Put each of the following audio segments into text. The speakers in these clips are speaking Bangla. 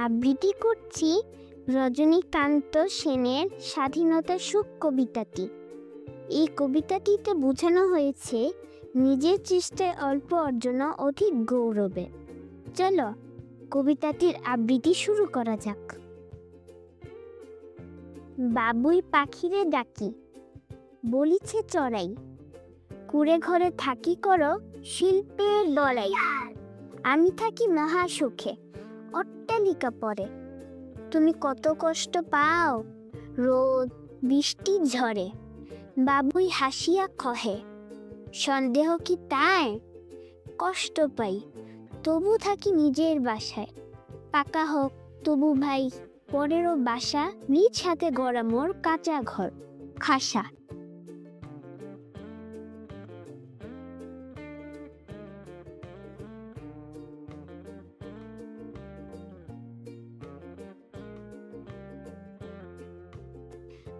আবৃত্তি করছি রজনীকান্ত সেনের স্বাধীনতার সুখ কবিতাটি। এই কবিতাটিতে বোঝানো হয়েছে নিজের চেষ্টায় অল্প অর্জন অধিক গৌরবে। চলো কবিতাটির আবৃত্তি শুরু করা যাক। বাবুই পাখিরে ডাকি, বলিছে চড়াই, কুড়ে ঘরে থাকি করো শিল্পের লড়াই। আমি থাকি মহা সুখে, অট্টালিকা পরে, তুমি কত কষ্ট পাও রোদ বৃষ্টি ঝড়ে। বাবুই হাসিয়া কহে, সন্দেহ কি তাই? কষ্ট পাই তবু থাকি নিজের বাসায়। পাকা হোক তবু ভাই পরেরও বাসা, নিজ হাতে গড়া মোর কাঁচা ঘর খাসা।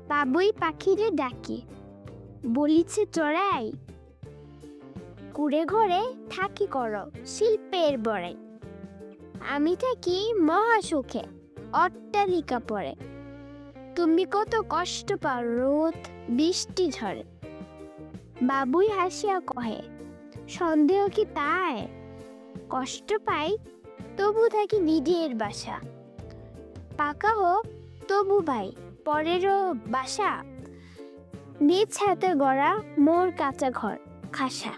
বাবুই পাখিরে ডাকি, বলিছে চড়াই, কুড়ে ঘরে থাকি করো শিল্পের বড়াই। আমি থাকি মহা সুখে, অট্টালিকা পরে, তুমি কত কষ্ট পাও রোদ বৃষ্টি ঝড়ে। বাবুই হাসিয়া কহে, সন্দেহ কি তাই? কষ্ট পাই তবু থাকি নিজের বাসা। পাকা হোক তবু ভাই পরেরও বাসা, নিজ হাতে গড়া মোর কাঁচা ঘর খাসা।